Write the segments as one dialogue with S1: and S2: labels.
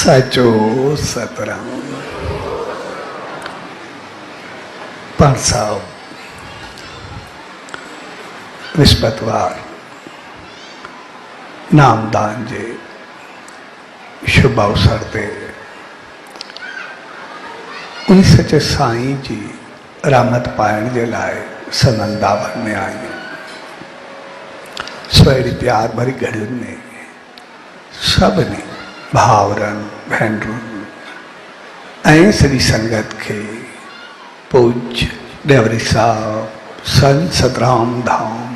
S1: साचो सतराम। पांच साहब विस्पतवार नामदान जे शुभ अवसर ते उन सचे साईं जी रामत पाइण जे लाए सनंदावन में आई। स्वरी प्यार भरी घड़ियुनि में सभिनी भावरनि भेनरुनि ऐं सॼी संगत खे पूज्य डेवरी साहब संत सतराम धाम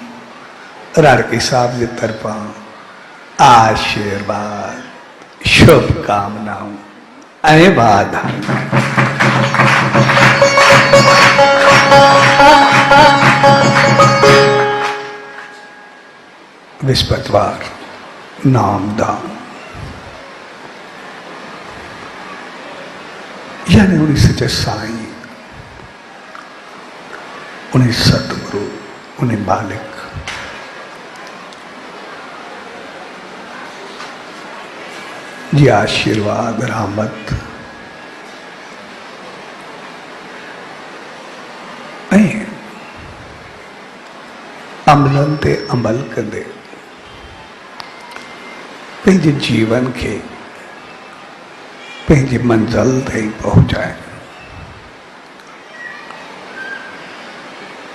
S1: राड़के साहब की तरफा आशीर्वाद शुभकामनाओं ऐं वाधायूं। विस्पतवार नामदान यानी उन्हीं सच्चे साईं, उन्हीं सतगुरु, उन्हीं मालिक जी आशीर्वाद रहमत ऐं अमलन ते अमल कंदे पंहिंजे जीवन के पंहिंजी मंजिल ताईं पहुचाए।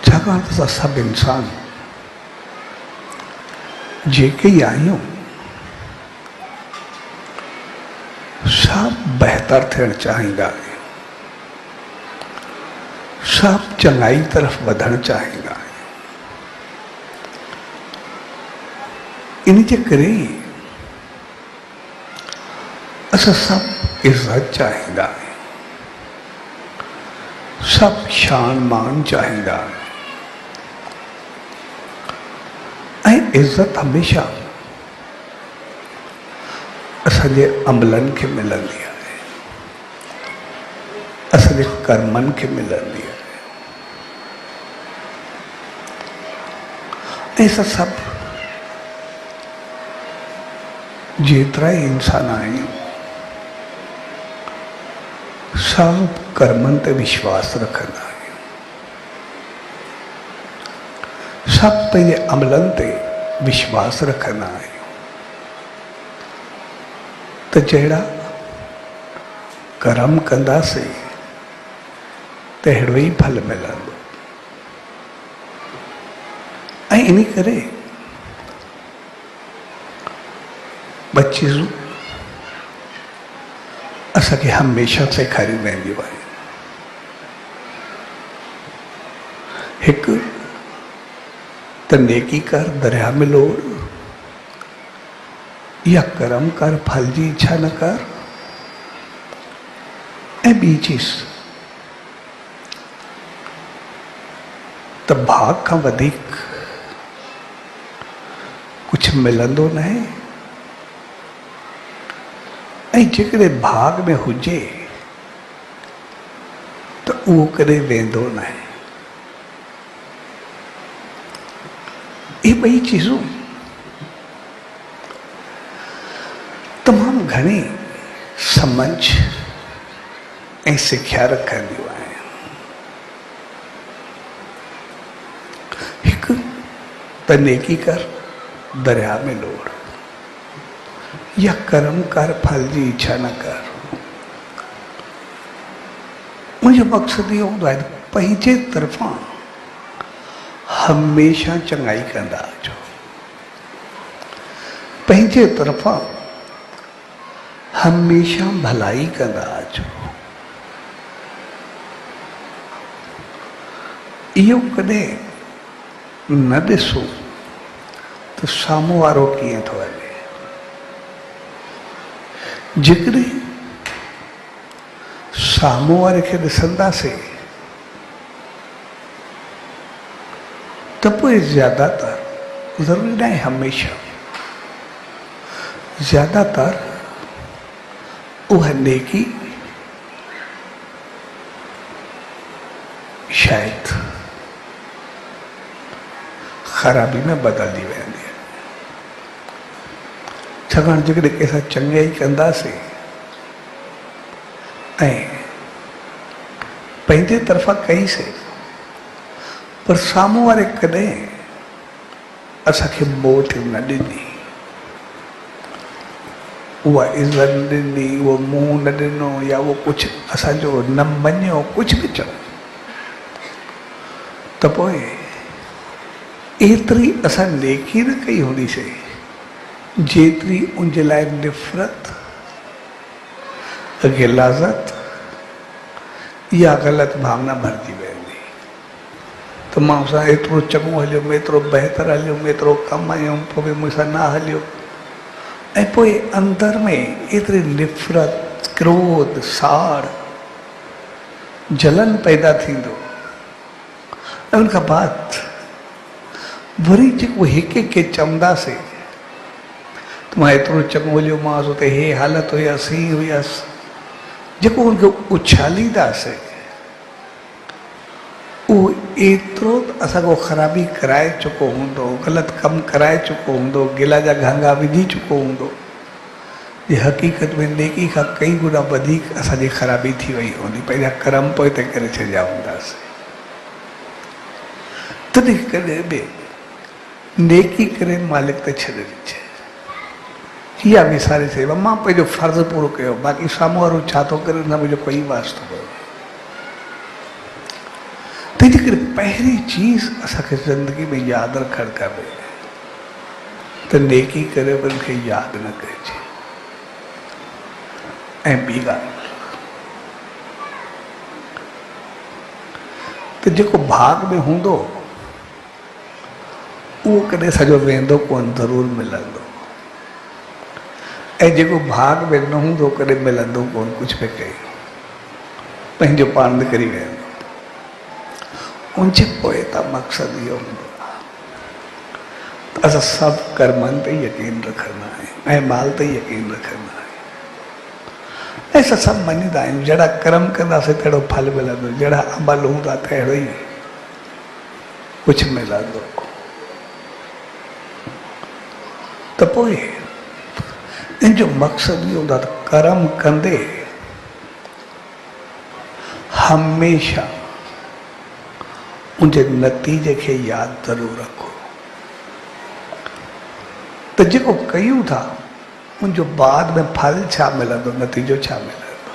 S1: छाकाणि त असां सभु इंसान जेके ई आहियूं सभु बहितर थियणु चाहींदा आहियूं, सभु चङाई तरफ़ वधणु चाहींदा आहियूं। इन जे करे असां सभु इज़त चाहींदा आहियूं, सभु शान मान चाहींदा आहियूं ऐं इज़त हमेशा असांजे अमलनि खे मिलंदी आहे, असांजे कर्मनि खे मिलंदी आहे। ऐं असां सभु जेतिरा ई इंसान आहियूं सभु कर्मनि ते विश्वास रखंदा आहियूं, सभु पंहिंजे अमलनि ते विश्वास रखंदा आहियूं त जहिड़ा कर्म कंदासीं तहिड़ो ई फल मिलंदो। ऐं इन करे ॿ चीज़ूं असांखे हमेशह सेखारियूं वेंदियूं आहिनि। हिकु त नेकी कर दरिया में लोड़, या कर्म कर फल जी इच्छा न कर। ऐं ॿी चीज़ त भाग खां वधीक कुझु मिलंदो न आहे, ऐं जेकॾहिं भाग में हुजे त उहो कॾहिं वेंदो न आहे। इहे ॿई चीज़ूं तमामु घणी समझ ऐं सिख्या रखंदियूं आहिनि। हिकु त नेकी कर दरिया में लोड़, या कर्म कर फल जी इच्छा न कर। मुंहिंजो मक़सदु इहो हूंदो आहे त पंहिंजे तरफ़ां हमेशह चङाई कंदा अचो, पंहिंजे तरफ़ां हमेशह भलाई कंदा अचो। इहो कॾहिं न ॾिसो त साम्हूं वारो कीअं थो हले। जेकॾहिं साम्हूं वारे खे ॾिसंदासीं त पोइ ज़्यादातर, ज़रूरी न आहे हमेशह, ज़्यादातर उहा नेकी शायदि ख़राबी में बदिलजी वेंदी आहे। छाकाणि जेकॾहिं कंहिंसां चङाई कंदासीं पंहिंजे तरफ़ां कईसीं, पर साम्हूं वारे कॾहिं असांखे मोट न ॾिनी, उहा इज़त न ॾिनी, उहो मुंहुं न ॾिनो, या उहो कुझु असांजो न मञियो, कुझु बि चओ, त पोइ एतिरी असां नेकी न कई हूंदीसीं जेतिरी उनजे लाइ निफ़रत, गिलाज़त या ग़लति भावना भरिजी वेंदी। त मां सां एतिरो चङो हलियुमि, एतिरो बहितरु हलियुमि, एतिरो कमु आयुमि, पोइ बि मूंसां न हलियो, ऐं पोइ अंदर में एतिरी निफ़रत, क्रोध, साड़, जलन पैदा थींदो। ऐं उनखां बाद वरी जेको हिक खे चवंदासीं त मां एतिरो चङो हलियोमांसि, उते हे हालत हुयसि, ही हुयसि, जेको उनखे उछालींदासीं उहो एतिरो असांखो ख़राबी कराए चुको हूंदो, ग़लति कमु कराए चुको हूंदो, गिला जा घांगा विझी चुको हूंदो, जे हक़ीक़त में नेकी खां कई गुना वधीक असांजी ख़राबी थी वई हूंदी, पंहिंजा कर्म पोइ ते करे छॾिया हूंदासीं। तॾहिं कॾहिं बि नेकी करे मालिक ते छॾे ॾिजे, इहा विसारे छॾियो, मां पंहिंजो फ़र्ज़ु पूरो कयो, बाक़ी साम्हूं वारो छा थो करे न मुंहिंजो कोई वास्तो कोन्हे। तंहिंजे करे पहिरीं चीज़ असांखे ज़िंदगी में यादि रखणु खपे त नेकी करे बि उनखे यादि न कजे। ऐं ॿी ॻाल्हि त जेको भाग में हूंदो उहो कॾहिं सॼो वेंदो कोन, ज़रूरु मिलंदो, ऐं जेको भाग में न हूंदो कॾहिं मिलंदो कोन, कुझु बि कई पंहिंजो पाण निकिरी वेंदो। उनजे पोइ त मक़सदु इहो हूंदो आहे त असां सभु कर्मनि ते यकीन रखंदा आहियूं, ऐं माल ते यकीन रखंदा आहियूं, ऐं असां सभु मञींदा आहियूं जहिड़ा कर्म कंदासीं तहिड़ो फल मिलंदो, जहिड़ा अमल हूंदा तहिड़ो ई कुझु मिलंदो। त पोइ इन जो मक़सदु इहो हूंदो आहे त कर्म कंदे हमेशह उनजे नतीजे खे यादि ज़रूरु रखो त जेको कयूं था उनजो बाद में फल छा मिलंदो, नतीजो छा मिलंदो।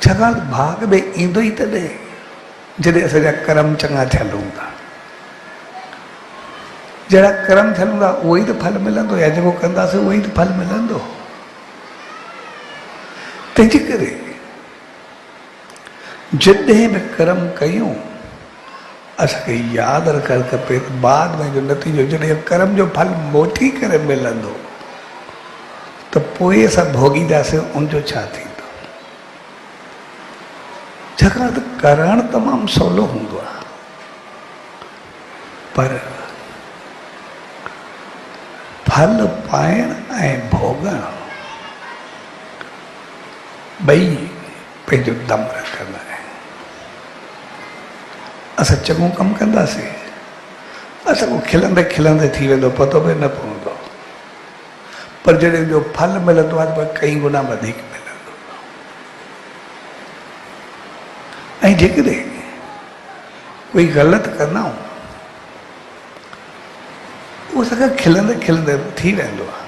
S1: छाकाणि भाग में ईंदो ई तॾहिं जॾहिं असांजा कर्म चङा थियल हूंदा, जहिड़ा कर्म थियल हूंदा उहो ई त फल मिलंदो, या जेको कंदासीं उहो ई त फल मिलंदो। तंहिंजे करे जॾहिं बि कर्म कयूं असांखे यादि रखणु खपे बाद में जो नतीजो जॾहिं कर्म जो फल मोटी करे मिलंदो त पोइ असां भोगींदासीं उनजो छा थींदो। छाकाणि त करणु तमामु सवलो हूंदो आहे, पर फल पाइणु ऐं भोगणु ॿई पंहिंजो दम रखंदा आहिनि। असां चङो कमु कंदासीं, असांखो खिलंदे खिलंदे थी वेंदो, पतो बि न पवंदो, पर जॾहिं जो फल मिलंदो आहे त कई गुना वधीक मिलंदो। ऐं जेकॾहिं कोई ग़लति कंदा आहियूं उहो असांखे खिलंदे खिलंदे थी वेंदो आहे,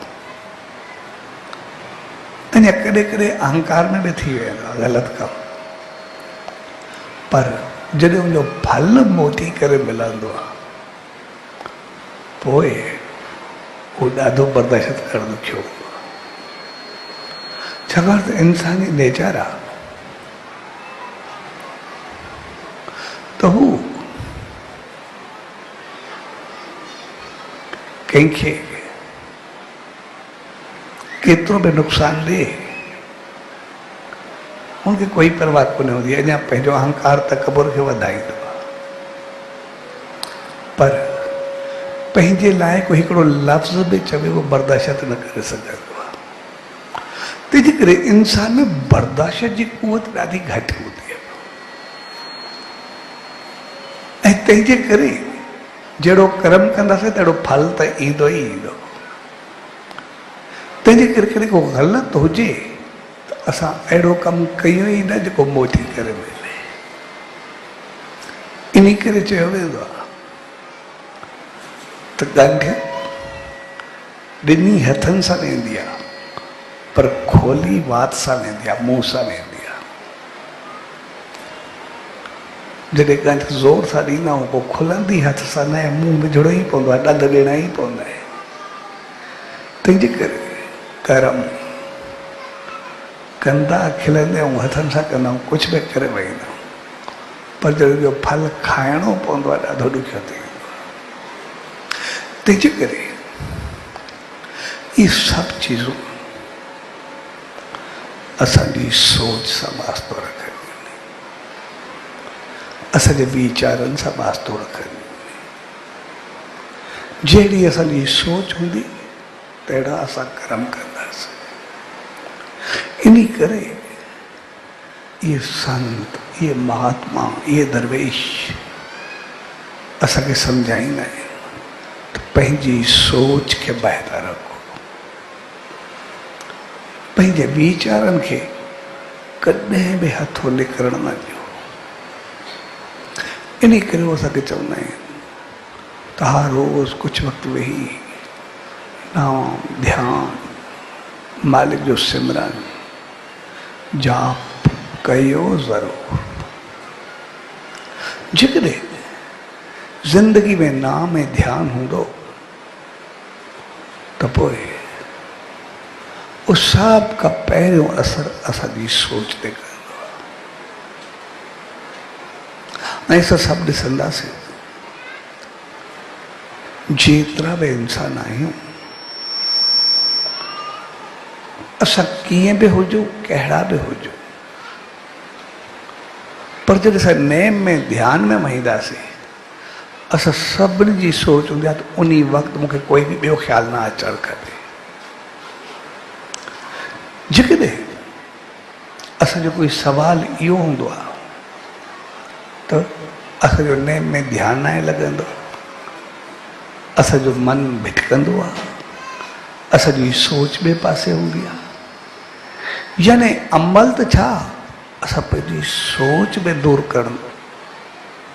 S1: अञा कॾहिं कॾहिं अहंकार में बि थी वेंदो आहे ग़लति कमु, पर जॾहिं उनजो फल मोटी करे मिलंदो आहे पोइ उहो ॾाढो बर्दाश्त करणु ॾुखियो हूंदो आहे। छाकाणि त इंसानी नेचर आहे त हू कंहिंखे केतिरो बि नुक़सानु ॾे उनखे कोई परवाह कोन हूंदी, अञा पंहिंजो अहंकार तकबुर खे वधाईंदो आहे, पर पंहिंजे लाइ कोई हिकिड़ो लफ़्ज़ बि चवे उहो बर्दाश्त न करे सघंदो आहे। तंहिंजे करे इंसान में बर्दाश्त जी क़ुवत ॾाढी घटि हूंदी आहे, ऐं तंहिंजे करे जहिड़ो कर्म कंदासीं तहिड़ो फल त ईंदो ई ईंदो। तंहिंजे करे कॾहिं को ग़लति हुजे त असां अहिड़ो कमु कयूं ई न जेको मोटी करे मिले। इन करे चयो वेंदो आहे त ॻंढ ॿिन्ही हथनि सां वेंदी आहे, पर खोली वात सां वेंदी आहे, मुंहं सां वेंदी आहे। जॾहिं ॻंढ ज़ोर सां ॾींदा आहियूं पोइ खुलंदी हथ सां न, मुंहुं विझणो ई पवंदो आहे, ॾंद ॾियणा ई पवंदा आहिनि। तंहिंजे करे कर्म कंदा खिलंदे ऐं हथनि सां कंदा आहियूं, कुझु बि करे वेहींदा आहियूं, पर जॾहिं जो फल खाइणो पवंदो आहे ॾाढो ॾुखियो थी वेंदो आहे। तंहिंजे करे इहे सभु चीज़ूं असांजी सोच सां वास्तो रखनि, असांजे वीचारनि सां वास्तो रखनि। जहिड़ी असांजी सोच हूंदी तहिड़ा असां कर्म कंदासीं। इन करे इहे संत, इहे महात्मा, इहे दरवेश असांखे सम्झाईंदा आहिनि त पंहिंजी सोच खे बहितर रखो, पंहिंजे वीचारनि खे कॾहिं बि हथो निकिरणु न ॾियो। इन करे उहो असांखे चवंदा आहिनि त हर रोज़ कुझु वक़्तु वेही नाम, ध्यान, मालिक जो सिमरन, जाप कयो ज़रूर। जेकॾहिं ज़िंदगी में नाम ऐं ध्यानु हूंदो त पोइ उस सभ खां पहिरियों असरु असांजी सोच ते कंदो आहे। ऐं असां सभु ॾिसंदासीं जेतिरा बि इंसान आहियूं, असां कीअं बि हुजूं, कहिड़ा बि हुजूं, पर जॾहिं असां नेम में ध्यान में वहींदासीं, असां सभिनी जी सोच हूंदी आहे त उन वक़्तु मूंखे कोई बि ॿियो ख़्यालु न अचणु खपे। जेकॾहिं असांजो कोई सुवाल इहो हूंदो आहे त असांजो नेम में ध्यानु न लॻंदो, असांजो मन भिटकंदो आहे, असांजी सोच ॿिए पासे हूंदी आहे। यानी अमल त छा, असां पंहिंजी सोच में दूर करणु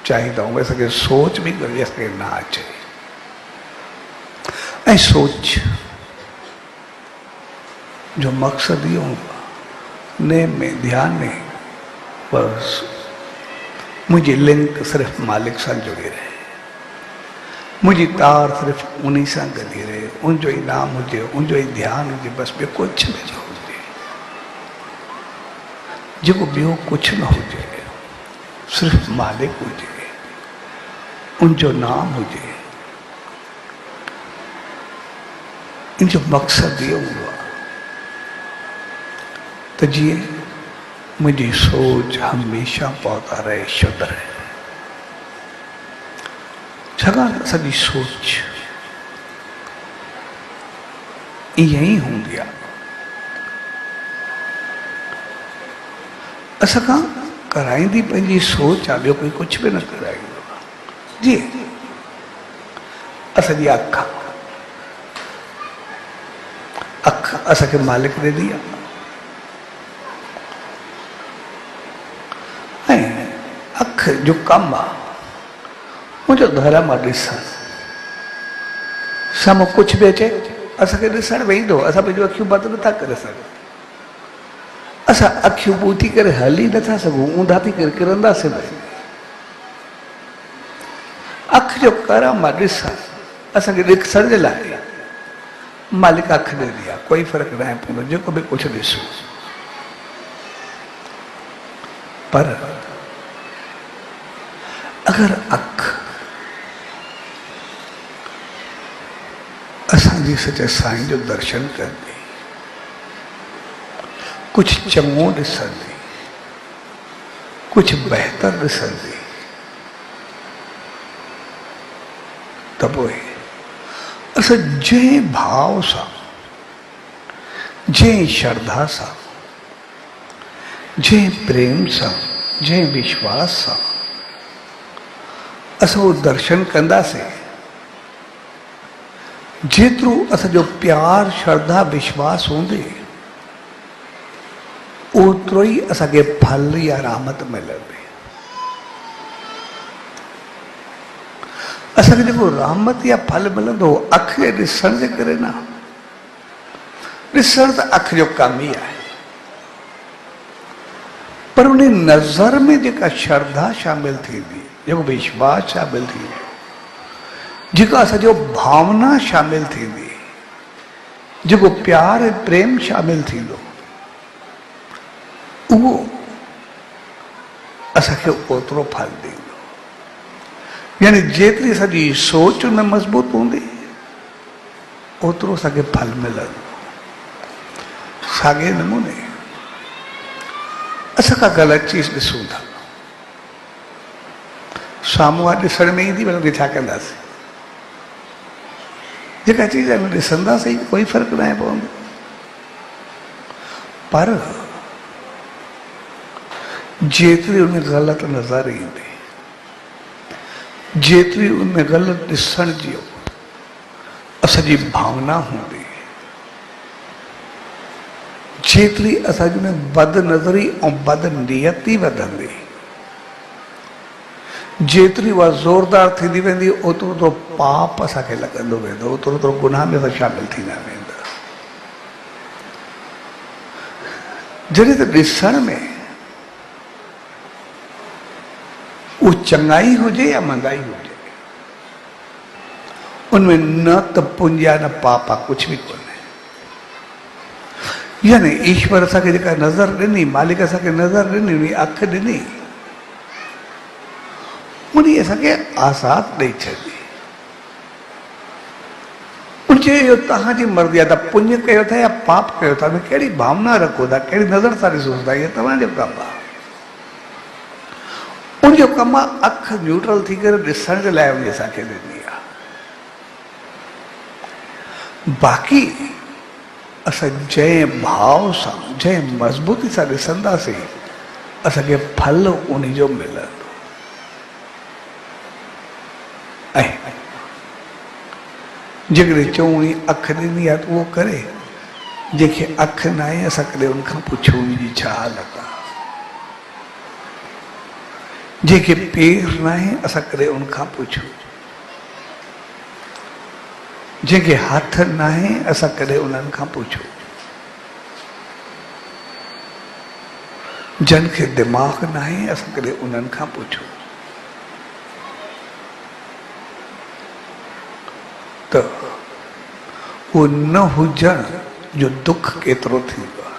S1: चाहींदा आहियूं, असांखे सोच बि कॾहिं असांखे न अचे। ऐं सोच जो मक़सदु इहो हूंदो आहे नेम में, ध्यान में, बसि मुंहिंजी लिंक सिर्फ़ु मालिक सां जुड़ी रहे, मुंहिंजी तार सिर्फ़ु उन सां गॾी रहे, उनजो ई नाम हुजे, उनजो ई ध्यानु हुजे, बसि ॿियो कुझु बि न हुजे। जेको ॿियो कुझु न हुजे, सिर्फ़ु मालिक हुजे, उनजो नाम हुजे, इनजो मक़सदु इहो हूंदो आहे त जीअं मुंहिंजी सोच हमेशह पहुता रहे, शुद्ध रहे। छाकाणि असांजी सोच ईअं ई हूंदी आहे। असां खां कराईंदी पंहिंजी सोच आहे, ॿियो कोई कुझु बि न कराईंदो आहे। जीअं असांजी अखि असांखे मालिक ॾिनी आहे, ऐं अखि जो कमु आहे मुंहिंजो धर्म आहे ॾिसणु। साम्हूं कुझु बि अचे असांखे ॾिसणु वेंदो, असां पंहिंजूं अखियूं बंदि नथा करे सघूं। असां अखियूं ॿूटी करे हली नथा सघूं, ऊंधा थी करे किरंदासीं। अखि जो कर्म आहे ॾिसणु, असांखे ॾिसण जे लाइ मालिक अखि ॾिनी आहे, कोई फ़र्क़ु न पवंदो जेको बि कुझु ॾिसो। पर अगरि अखि असांजी सच्चे साईं जो दर्शन कंदी, कुझु चङो ॾिसंदी, कुझु बहितर ॾिसंदी, त पोइ असां जंहिं भाव सां, जंहिं श्रद्धा सां, जंहिं प्रेम सां, जंहिं विश्वास सां असां उहो दर्शन कंदासीं, जेतिरो असांजो प्यार, श्रद्धा, विश्वास हूंदे ओतिरो ई असांखे फल या रहमत मिलंदी। असांखे जेको रहमत या फल मिलंदो अख जे ॾिसण जे करे न, ॾिसण त अख जो कम ई आहे, पर उन नज़र में जेका श्रद्धा शामिल थींदी, जेको विश्वास शामिल थींदो, जेका असांजो भावना शामिल थींदी, जेको प्यार ऐं प्रेम शामिल थींदो, उहो असांखे ओतिरो फल ॾींदो। यानी जेतिरी असांजी सोच न मज़बूत हूंदी ओतिरो असांखे फल मिलंदो। साॻे नमूने असां का ग़लति चीज़ ॾिसूं था, साम्हूं वारे ॾिसण में ईंदी, पर छा कंदासीं? जेका चीज़ आहे ॾिसंदासीं, कोई फ़र्क़ु न पवंदो। पर जेतिरी उन ग़लति नज़र ईंदी, जेतिरी उन ग़लति ॾिसण जी असांजी भावना हूंदी, जेतिरी असांजी में बद नज़री ऐं बद नियती वधंदी, जेतिरी उहा ज़ोरदार थींदी वेंदी, ओतिरो ओतिरो पाप असांखे लॻंदो वेंदो, ओतिरो ओतिरो गुनाह में असां शामिल थींदा वेंदा। जॾहिं त ॾिसण में उहा चङाई हुजे या मंदाई हुजे, उनमें न त पुण्य आहे न पाप आहे, कुझु बि कोन्हे। यानी ईश्वर असांखे जेका नज़र ॾिनी, मालिक असांखे नज़र ॾिनी, उन अखि ॾिनी, उन असांखे आज़ाद ॾेई छॾी। उन चयो तव्हांजी मर्ज़ी आहे, त पुण्य कयो था या पाप कयो था, कहिड़ी भावना रखो था, कहिड़ी नज़र सां ॾिसो था, इहो तव्हांजो कमु आहे। उनजो कमु आहे अखि न्यूट्रल थी करे ॾिसण जे लाइ उन असांखे ॾिनी आहे। बाक़ी असां जंहिं भाव सां, जंहिं मज़बूती सां ॾिसंदासीं, असांखे फल उन जो मिलंदो। ऐं जेकॾहिं चऊं अखि ॾिनी आहे त उहो करे, जंहिंखे अखि न आहे असां कॾहिं उनखां पुछूं उनजी छा हालत आहे, जंहिंखे पेर न आहे असां कॾहिं उनखां पुछूं, जंहिंखे हथ न आहे असां कॾहिं उन्हनि खां पुछूं, जंहिंखे दिमाग़ न आहे असां कॾहिं उन्हनि खां पुछूं। त उहो न हुजण जो दुख केतिरो थींदो आहे।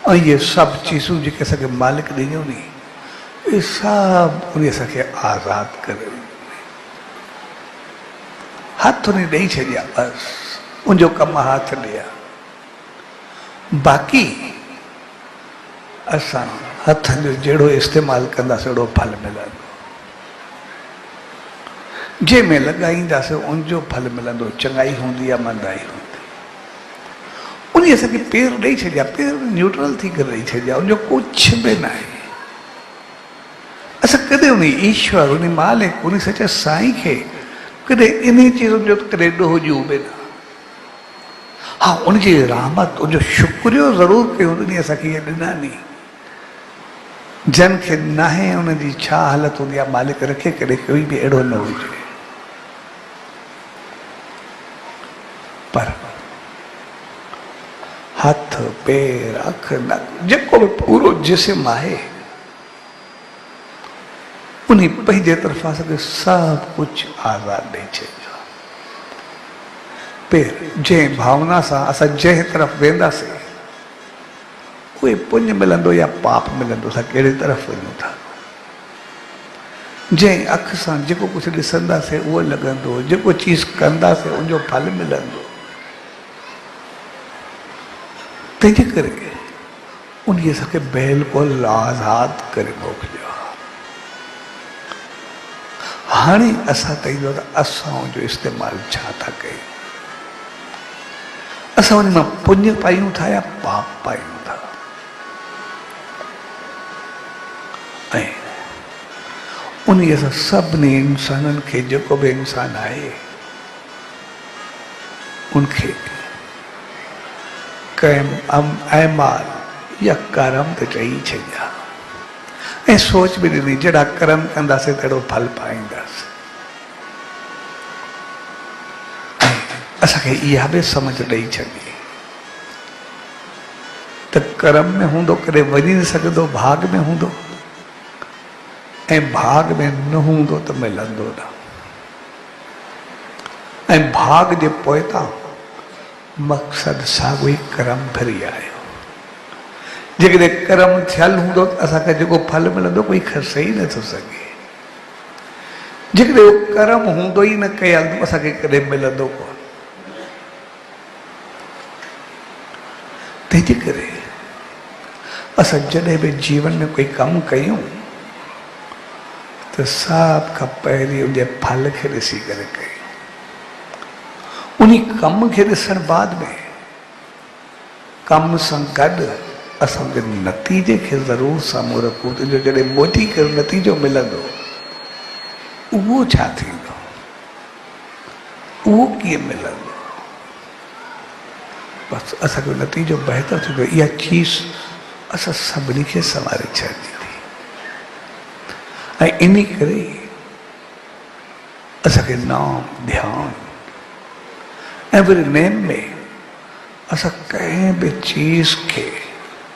S1: ऐं इहे सभु चीज़ूं जेके असांखे मालिक ॾिनियूं नी, इहे सभु उन असांखे आज़ादु करे हथ उन ॾेई छॾिया, बसि उनजो कमु हथ ॾिया। बाक़ी असां हथनि जो जहिड़ो इस्तेमालु कंदासीं अहिड़ो फल मिलंदो, जंहिंमें लॻाईंदासीं उनजो फल मिलंदो, चङाई हूंदी या मंदाई हूंदी। उन असांखे पेर ॾेई छॾिया, पेर न्यूट्रल थी करे ॾेई छॾिया, उनजो कुझु बि न आहे। असां कॾहिं उन ईश्वर, उन मालिक, उन सचे साईं खे कॾहिं इन चीज़ुनि जो कॾहिं ॾोह ॾियूं बि न। हा, उनजी रहमत, उनजो शुक्रियो ज़रूरु कयूं, उन असांखे इहे ॾिना नी। जंहिंखे न आहे उनजी छा हालत हूंदी आहे, मालिक रखे कॾहिं कोई बि अहिड़ो न हुजे। पर हथ, पेर, अखि, नक, जेको बि पूरो जिस्म आहे, उन पंहिंजे तरफ़ां असांखे सभु कुझु आज़ादु ॾेई छॾियो। पेर, जंहिं भावना सां असां जंहिं तरफ़ वेंदासीं, उहे पुण्य मिलंदो या पाप मिलंदो, असां कहिड़ी तरफ़ वञूं था। जंहिं अखि सां जेको कुझु ॾिसंदासीं उहो लॻंदो, जेको चीज़ कंदासीं उनजो फल मिलंदो। तंहिंजे करे उन असांखे बिल्कुलु आज़ादु करे मोकिलियो। हाणे असां त ईंदो त असां उनजो इस्तेमालु छा था कयूं, असां उन मां पुण्य पायूं था या पाप पायूं था। ऐं उन असां सभिनी इंसाननि खे, जेको बि इंसान आहे, उनखे ऐं माल या कर्म तो चई छॾिया ऐं सोच बि ॾिनी जहिड़ा कर्म कंदासीं तहिड़ो फल पाईंदासीं। असांखे इहा बि समझ ॾेई छॾी त कर्म में हूंदो कॾहिं वञी न सघंदो, भाग में हूंदो, ऐं भाग में न हूंदो त मिलंदो न। ऐं भाग जे पोइतां मक़सदु साॻियो ई कर्म फिरी आयो। जेकॾहिं कर्म थियल हूंदो त असांखे जेको फल मिलंदो कोई खसे ई नथो सघे। जेकॾहिं उहो कर्म हूंदो ई न कयल त असांखे कॾहिं मिलंदो कोन। तंहिंजे करे असां जॾहिं बि जीवन में कोई कमु कयूं त सभ खां पहिरीं उनजे फल खे ॾिसी करे कयूं। उन कम खे ॾिसण बाद में कम सां गॾु असांजे नतीजे खे ज़रूरु साम्हूं रखूं त जॾहिं मोटी करे नतीजो मिलंदो उहो छा थींदो, उहो कीअं मिलंदो, बसि असांजो नतीजो बहितर थींदो। इहा चीज़ असां सभिनी खे संवारे छॾी थी। ऐं इन करे असांखे नाम ध्यानु ऐं वरी नेम में असां कंहिं बि चीज़ खे,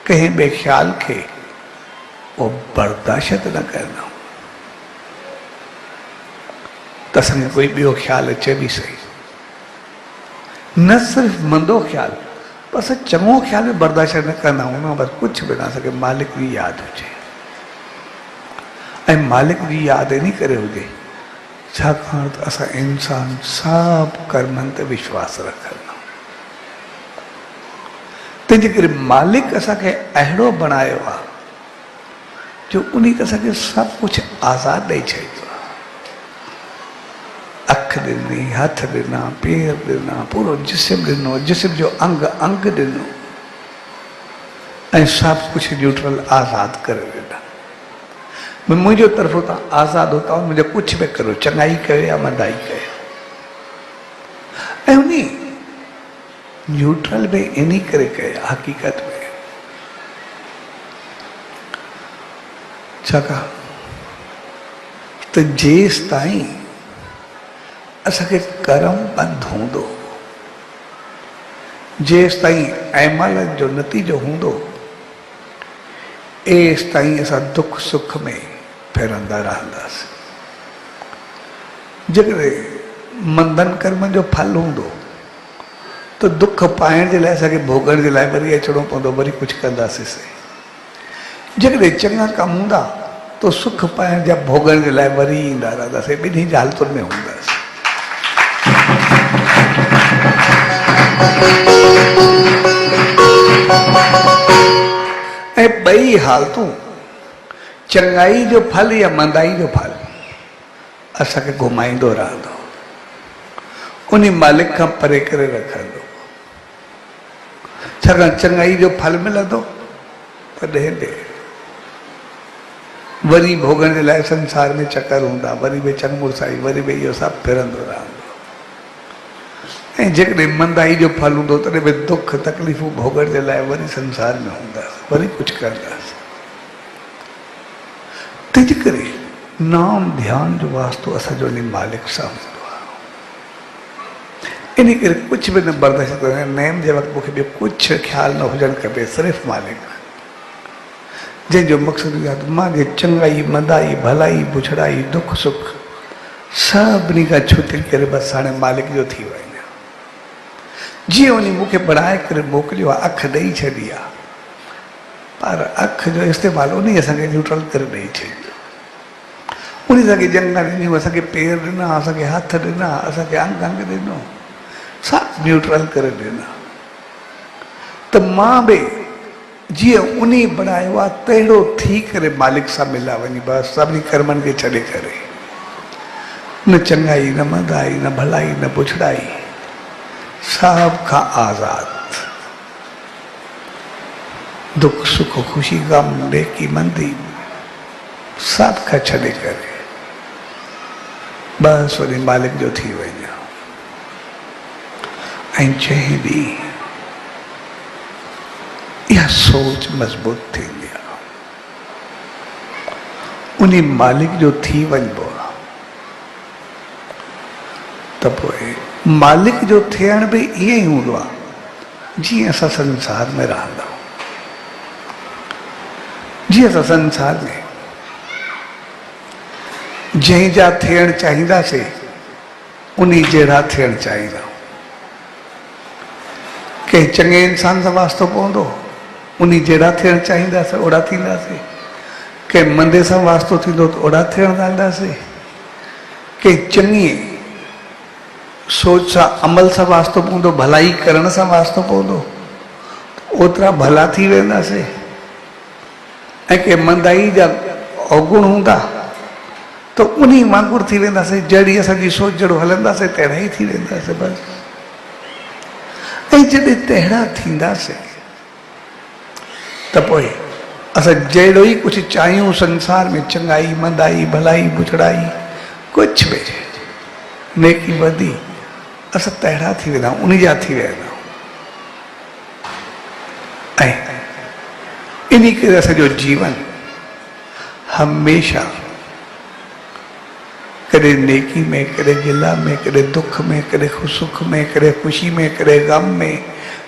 S1: कंहिं बि ख़्याल खे वो बर्दाश्त न करना त असांखे कोई ॿियो ख़्यालु अचे बि सही, न सिर्फ़ु मंदो ख़्यालु, बसि चङो ख़्यालु बि बर्दाश्त न कंदा आहियूं न, बसि कुझु बि न, असांखे मालिक जी यादि हुजे। ऐं मालिक जी यादि इन करे हुजे छाकाणि त असां इंसान सभु कर्मनि ते विश्वास रखंदा आहियूं। तंहिंजे करे मालिक असांखे अहिड़ो बणायो आहे जो उन ते असांखे सभु कुझु आज़ादु ॾेई छॾियो आहे। अखि ॾिनी, हथ ॾिना, पेर ॾिना, पूरो जिस्म ॾिनो, जिस्म जो अंग अंग ॾिनो ऐं सभु कुझु न्यूट्रल आज़ादु करे ॾिना। मुंहिंजो तरफ़ो तव्हां आज़ादु हो, तव्हां मुंहिंजो कुझु बि करो, चङाई कयो या मंदाई कयो। ऐं उन न्यूट्रल में इन करे कयो हक़ीक़त में, छाकाणि त जेसि ताईं असांखे कर्म बंदि हूंदो, जेसि ताईं अमल जो नतीजो हूंदो, एसि ताईं असां दुख सुख में फिरंदा रहंदासीं। जेकॾहिं मंदन कर्म जो फल हूंदो त दुख पाइण जे लाइ असांखे भोगण जे लाइ वरी अचिणो पवंदो, वरी कुझु कंदासीं सही। जेकॾहिं चङा कम हूंदा त सुख पाइण जा भोगण जे लाइ वरी ईंदा रहंदासीं, ॿिन्ही हालतुनि में हूंदासीं। ऐं ॿई हालतूं, चङाई जो फल या मंदाई जो फल, असांखे घुमाईंदो रहंदो, उन मालिक खां परे करे रखंदो। छाकाणि चङाई जो फल मिलंदो त ॾे वरी भोगण जे लाइ संसार में चकर हूंदा, वरी बि चङमुरसाई, वरी बि इहो सभु फिरंदो रहंदो। ऐं जेकॾहिं मंदाई जो फल हूंदो तॾहिं बि दुख तकलीफ़ूं भोगण जे लाइ वरी संसार में हूंदासीं, वरी कुझु कंदासीं। तंहिंजे करे नाम ध्यान जो वास्तो असांजो इन मालिक सां हूंदो आहे। इन करे कुझु बि न बर्दाश्त करणु, नेम जे वक़्तु मूंखे ॿियो कुझु ख़्यालु न हुजणु खपे, सिर्फ़ु मालिक, जंहिंजो मक़सदु इहो आहे मां जे चङाई मंदाई भलाई बुछड़ाई दुख सुख सभिनी खां छुटी करे बसि हाणे मालिक जो थी वञे। जीअं उन मूंखे बणाए करे मोकिलियो आहे, अखि ॾेई छॾी आहे, पर अखि जो इस्तेमालु उन असांखे न्यूट्रल करे ॾेई छॾियो। उन असांखे जंग ॾिनियूं, असांखे पेर ॾिना, असांखे हथ ॾिना, असांखे अंग अंग ॾिनो, सभु न्यूट्रल करे ॾिना। त मां बि जीअं उन बणायो आहे तहिड़ो थी करे मालिक सां मिला वञी, बसि सभिनी कर्मनि खे छॾे करे, न चङाई न मंदाई न भलाई न बुछड़ाई, सभ खां आज़ाद, दुख सुख ख़ुशी गम नेकी मंदी सभ खां छॾे करे बसि वरी मालिक जो थी वञा। ऐं जंहिं ॾींहुं यह सोच मजबूत थी गया उन्हीं मालिक जो थी वञिबो आहे त पोइ मालिक जो थियण भी ईअं ई हूंदो आहे जीअं असां संसार में रहंदा आहियूं। जीअं असां संसार में जंहिं जा थियण चाहींदासीं उन्हीं जहिड़ा थियण चाहींदा आहियूं। कंहिं चङे इंसान सां वास्तो पवंदो उन्हीं जहिड़ा थियण चाहींदासीं ओड़ा थींदासीं। कंहिं मंदे सां वास्तो थींदो त ओड़ा थियण चाहींदासीं। कंहिं चङी सोच सां अमल सां वास्तो पवंदो भलाई करण सां वास्तो पवंदो ओतिरा भला थी वेंदासीं। ऐं कंहिं मंदाई जा अवगुण हूंदा तो उन्हीं वांगुरु थी वेंदासीं। जहिड़ी असांजी सोच जहिड़ो हलंदासीं तहिड़ा ई थी वेंदासीं बसि। ऐं जॾहिं तहिड़ा थींदासीं त पोइ असां जहिड़ो ई कुझु चाहियूं संसार में चङाई मंदाई भलाई बुछड़ाई कुझु बि नेकी वधी असां तहिड़ा थी वेंदा आहियूं उन जा थी वेंदा आहियूं। ऐं इन करे असांजो जीवन हमेशा कॾहिं नेकी में कॾहिं गिला में कॾहिं दुख में कॾहिं सुख में कॾहिं ख़ुशी में कॾहिं ग़म में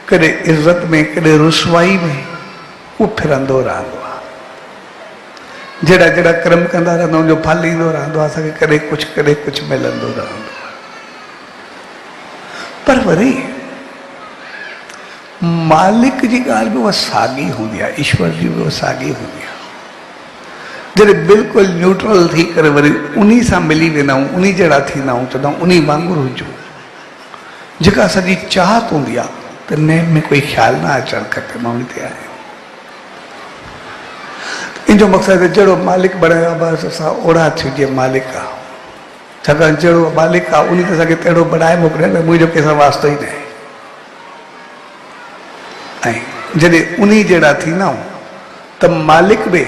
S1: कॾहिं इज़त में कॾहिं रुसवाई में उहो फिरंदो रहंदो आहे। जहिड़ा जहिड़ा कर्म कंदा रहंदा आहियूं जो फल ईंदो रहंदो आहे असांखे कॾहिं कुझु मिलंदो रहंदो आहे। पर वरी मालिक जी ॻाल्हि बि उहा साॻी हूंदी आहे ईश्वर जी बि उहा साॻी हूंदी आहे। जॾहिं बिल्कुलु न्यूट्रल थी करे वरी उन्हीं सां मिली वेंदा आहियूं उन्हीं जहिड़ा थींदा आहियूं चवंदा आहियूं उन्हीं वांगुरु हुजूं। जेका असांजी चाहत हूंदी आहे त नेम में कोई ख़्यालु न अचणु खपे मां उन ते आहियां। इन जो मक़सदु जहिड़ो मालिक बणायो आहे बसि असां ओड़ा थियूं जीअं मालिक आहे। छाकाणि जहिड़ो मालिक आहे उन ते असांखे तहिड़ो बणाए मोकिलियो न मुंहिंजो कंहिंसां वास्तो ई न आहे। ऐं जॾहिं उन्हीं जहिड़ा थींदा आहियूं त मालिक बि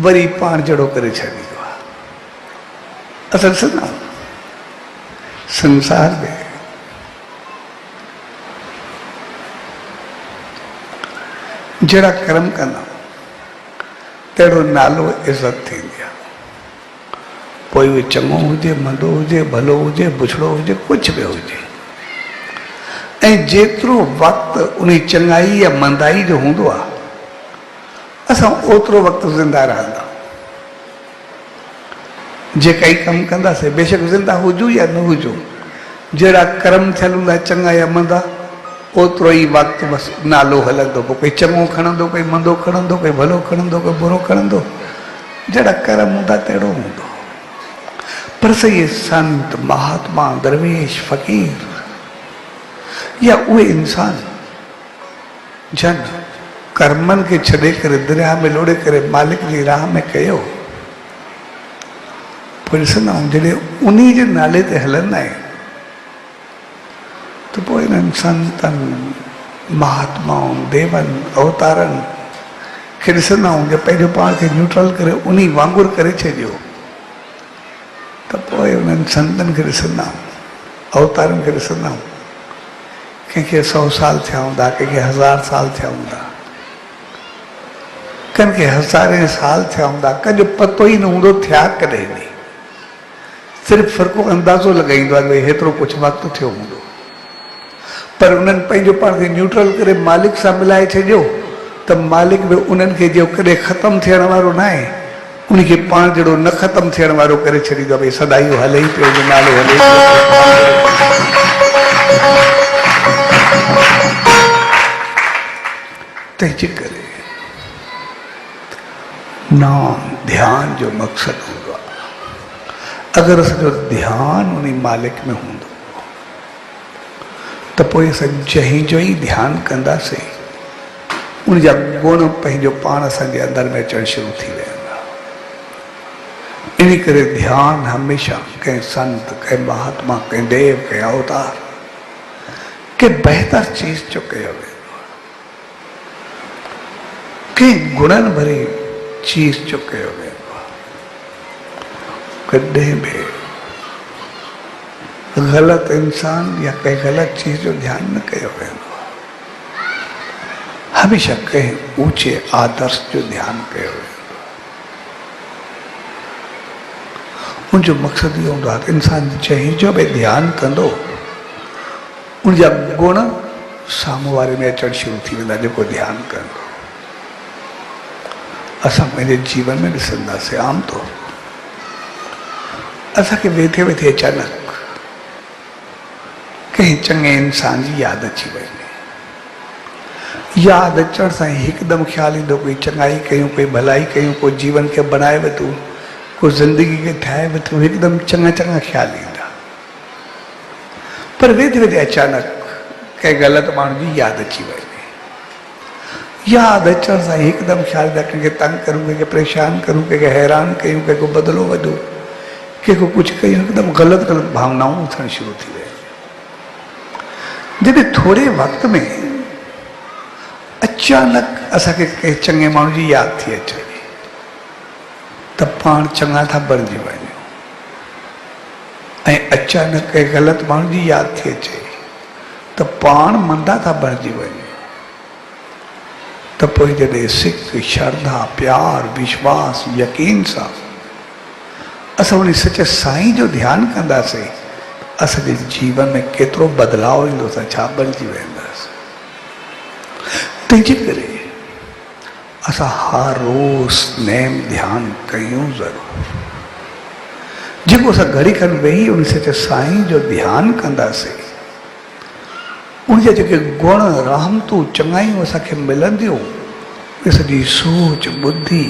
S1: वरी पाण जहिड़ो करे छॾींदो आहे। असां ॾिसंदा आहियूं संसार में जहिड़ा कर्म कंदा तहिड़ो नालो इज़त थींदी आहे। पोइ उहे चङो हुजे मंदो हुजे भलो हुजे बुछड़ो हुजे कुझु बि हुजे। ऐं जेतिरो वक़्तु उन चङाई या मंदाई जो हूंदो आहे असां ओतिरो वक़्तु ज़िंदा रहंदा। जेका ई कमु कंदासीं बेशक ज़िंदा हुजूं या न हुजूं जहिड़ा कर्म थियल हूंदा चङा या मंदा ओतिरो ई वक़्तु बसि नालो हलंदो। पोइ कोई चङो खणंदो कोई मंदो खणंदो कोई भलो खणंदो कोई बुरो खणंदो जहिड़ा कर्म हूंदा तहिड़ो हूंदो। पर सही संत महात्मा दरवेश फ़क़ीर या उहे इंसान जन कर्मनि खे छॾे करे दरिया में लोड़े करे मालिक जी राह में कयो पोइ ॾिसंदा आहियूं जॾहिं उन्हीं जे नाले ते हलंदा आहिनि त पोइ इन्हनि संतनि महात्माउनि देवनि अवतारनि खे ॾिसंदा आहियूं जो पंहिंजो पाण खे न्यूट्रल करे उन्हीं वांगुरु करे छॾियो त पोइ उन्हनि संतनि खे ॾिसंदा आहियूं अवतारनि खे ॾिसंदा आहियूं। कंहिंखे 100 साल थिया हूंदा कंहिंखे 1000 साल थिया हूंदा कंहिंखे हज़ारे साल थिया हूंदा कंहिंजो पतो ई न हूंदो थिया कॾहिं नहीं। सिर्फ़ु फ़र्क़ो अंदाज़ो लॻाईंदो आहे भई हेतिरो कुझु वक़्तु थियो हूंदो। पर उन्हनि पंहिंजो पाण खे न्यूट्रल करे मालिक सां मिलाए छॾियो त मालिक बि उन्हनि खे जो कॾहिं ख़तमु थियण वारो न आहे उनखे पाण जहिड़ो न ख़तमु थियण वारो करे छॾींदो आहे। भई सदाई हले ई पियो नालो हले ई पियो। तंहिंजे करे नाम ध्यान जो मक़सदु हूंदो आहे। अगरि असांजो ध्यानु उन मालिक में हूंदो त पोइ असां जंहिं जो ई ध्यानु कंदासीं उन जा गुण पंहिंजो पाण असांजे अंदरि में अचणु शुरू थी वेंदा। इन करे ध्यानु हमेशह कंहिं संत कंहिं महात्मा कंहिं देव कंहिं अवतार कंहिं बहितर चीज़ जो कयो वेंदो आहे। कंहिं गुणनि भरी चीज़ जो कयो वेंदो आहे। कॾहिं बि ग़लति इंसान या कंहिं ग़लति चीज़ जो ध्यानु न कयो वेंदो आहे। हमेशा कहीं ऊंचे आदर्श जो ध्यान कयो उन जो मक़सद इहो हूंदो आहे इंसान जंहिं जो बि ध्यानु कंदो उन जा गुण साम्हूं वारे में अचणु शुरू थी वेंदा जेको ध्यानु कंदो। असां पंहिंजे जीवन में ॾिसंदासीं आम तौर असांखे वेठे वेठे अचानक कंहिं चङे इंसान जी यादि अची वई। यादि अचण सां हिकदमि ख़्यालु ईंदो कोई चङाई कयूं कोई भलाई कयूं कोई जीवन खे बनाए वरितो कोई ज़िंदगी खे ठाहे वरितो हिकदमि चङा चङा ख़्याल ईंदा। पर वेठे वेठे अचानक कंहिं ग़लति माण्हू जी यादि अची वई। यादि अचण सां हिकदमि ख़्यालु ईंदा कंहिंखे तंग करूं कंहिंखे परेशान करूं कंहिंखे हैरान कयूं कंहिंखो बदिलो वधो कंहिंखो कुझु कयूं हिकदमि ग़लति ग़लति भावनाऊं उथणु शुरू थी वयूं। जॾहिं थोरे वक़्त में अचानक असांखे कंहिं चङे माण्हू जी यादि थी अचे त पाण चङा था बणिजी वञूं ऐं अचानक कंहिं ग़लति माण्हू जी यादि थी अचे त पाण मंदा था बणिजी वञूं त पोइ जॾहिं सिक श्रद्धा प्यार विश्वास यकीन सां असां उन सचे साईं जो ध्यानु कंदासीं असांजे जीवन में केतिरो बदलाव ईंदो असां छा बणिजी वेंदासीं। तंहिंजे करे असां हर रोज़ नेम ध्यानु कयूं ज़रूरु। जेको असां घड़ी खनि वेही उन सचे साईं जो ध्यानु कंदासीं उनजा जेके गुण रहमतूं चङायूं असांखे मिलंदियूं उहे सॼी सोच बुद्धि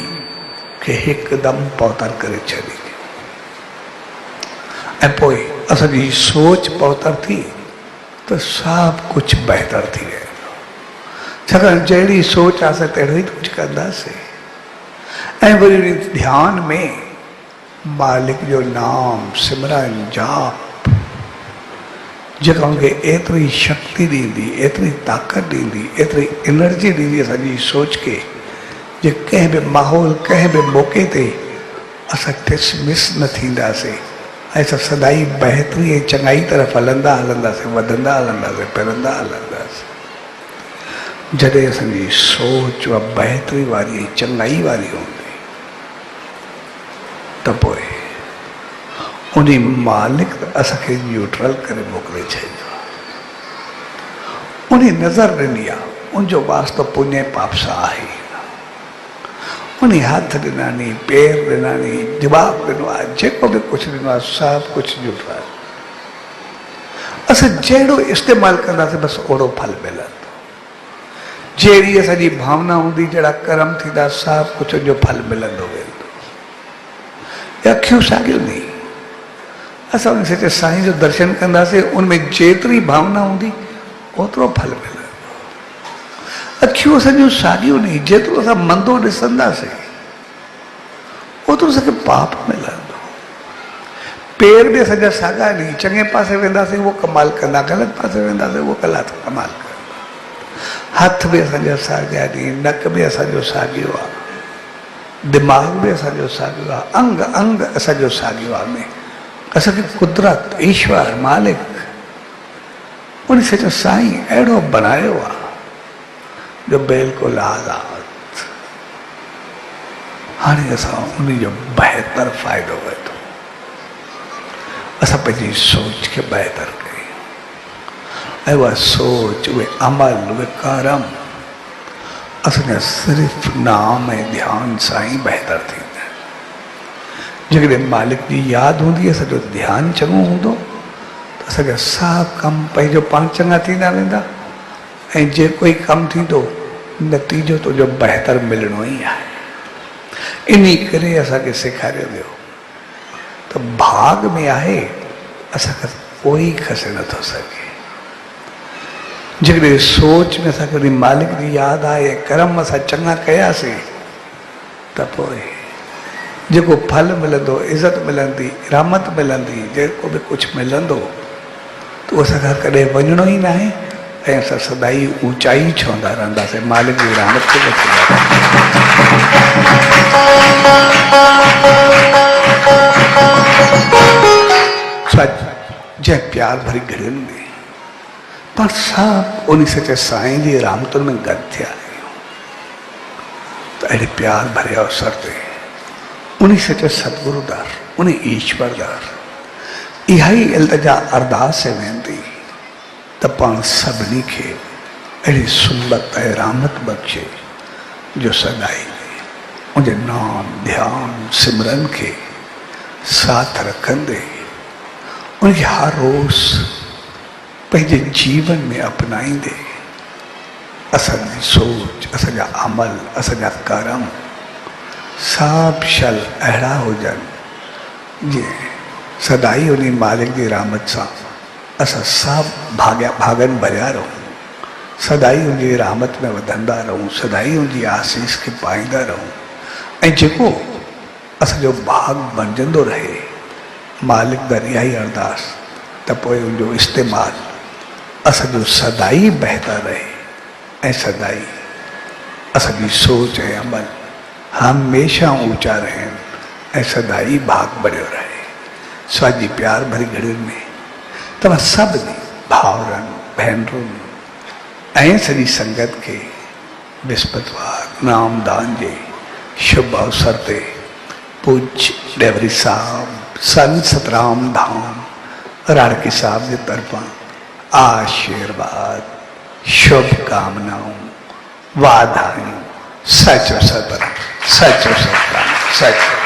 S1: खे हिकदमि पौतर करे छॾींदियूं ऐं पोइ असांजी सोच पौतर थी त सभु कुझु बहितर थी वेंदो। छाकाणि जहिड़ी सोच आहे असां तहिड़ो ई कुझु कंदासीं ऐं वरी ध्यान में मालिक जो नाम सिमरन जाप जेका उनखे एतिरी शक्ति ॾींदी एतिरी ताक़त ॾींदी एतिरी एनर्जी ॾींदी असांजी सोच खे जे कंहिं बि माहौल कंहिं बि मौक़े ते असां डिसमिस न थींदासीं ऐं असां सदाई बहितरी ऐं चङाई तरफ़ हलंदा हलंदासीं वधंदा हलंदासीं फिरंदा हलंदासीं। जॾहिं असांजी सोच उहा बहितरी वारी चङाई वारी हूंदी त पोइ उन मालिक असांखे न्यूट्रल करे मोकिले छॾियो उन नज़र ॾिनी आहे उनजो वास्तो पुण्य पाप सां आहे उन हथ ॾिनानी पेर ॾिनानी दिमाग़ ॾिनो आहे जेको बि कुझु ॾिनो आहे सभु कुझु न्यूट्रल। असां जहिड़ो इस्तेमालु कंदासीं बसि ओड़ो फल मिलंदो। जहिड़ी असांजी भावना हूंदी जहिड़ा कर्म थींदा सभु कुझु जो फल मिलंदो वेंदो। अखियूं साॻियूं नी असां उन सचे साईं जो दर्शन कंदासीं उनमें जेतिरी भावना हूंदी ओतिरो फल मिलंदो। अखियूं असांजूं साॻियूं नी जेतिरो असां मंदो ॾिसंदासीं ओतिरो असांखे पाप मिलंदो। पेर बि असांजा साॻा नी चङे पासे वेंदासीं उहो कमाल कंदा ग़लति पासे वेंदासीं उहो कमाल कंदा। हथ बि असांजा साॻिया नी नक बि असांजो साॻियो आहे दिमाग़ बि असांजो साॻियो आहे अंग अंग असांजो साॻियो आहे। असांखे कुदरत ईश्वर मालिक उन सचो साईं अहिड़ो बनायो आहे जो बिल्कुलु आज़ाद। हाणे असां उन जो बहितर फ़ाइदो वठूं असां पंहिंजी सोच खे बहितर कयूं ऐं उहा सोच उहे अमल उहे कर्म असांजा सिर्फ़ु नाम ऐं ध्यान सां ई बहितर थींदा आहिनि। जेकॾहिं मालिक जी यादि हूंदी असांजो ध्यानु चङो हूंदो त असांजा सभु कम पंहिंजो पाण चङा थींदा वेंदा ऐं जेको ई कमु थींदो नतीजो तुंहिंजो बहितर मिलणो ई आहे। इन करे असांखे सेखारियो वियो त भाग में आहे असांखे कोई खसे नथो सघे। जेकॾहिं सोच में असांखे वरी मालिक जी यादि आहे कर्म असां चङा कयासीं त पोइ जेको फल मिलंदो इज़त मिलंदी रहमत मिलंदी जेको बि कुझु मिलंदो त उहो असांखां कॾहिं वञिणो ई न आहे ऐं असां सदाई ऊचाई छहंदा रहंदासीं मालिक जी रहमत खे सच जंहिं प्यार भरी घड़ियुनि में पाण सभु उन सचे साईं जी रहमतुनि में गॾु थिया आहियूं। तो अड़े प्यार भरे अवसर ते उन्हीं सचे सतगुरु दार उन्हीं ईश्वर दार इहाई इल्तजा अरदास से वेंदी त पाण सभिनी खे अड़ी सुनबत ऐं रहमत बख्शे जो सदाई उनके नाम ध्यान सिमरन के साथ रखंदे उनके हर रोज पंहिंजे जीवन में अपनाईंदे असांजी सोच असांजा अमल असांजा कर्म सब शल अहिड़ा हुजनि जे सदाई उन मालिक की रहमत सां असां सभु भागन भरिया रहूं सदाई उनकी रहमत में वधंदा रहूं सदाई उनकी आसीस के पाईंदा रहूं ऐं जेको असांजो भाग बणजंदो रहे मालिक दरिया ही अरदास त पोइ उनजो इस्तेमालु असांजो सदाई बहितर रहे ऐं सदाई असांजी सोच ऐं अमल हमेशा ऊंचा रहनि ऐं सदाई भाग बढ़ियो रहे स्वाजी प्यार भरी घड़ियुनि में तव्हां सभिनी भाउरनि भेनरुनि ऐं सॼी संगत के विस्पतवार नामदान जे शुभ अवसर ते पूज्य डेवरी साहब संत सतराम धाम राड़की साहब के तरफा आशीर्वाद शुभकामनाओं वाधायूं सचो सतराम सचो सतराम सचो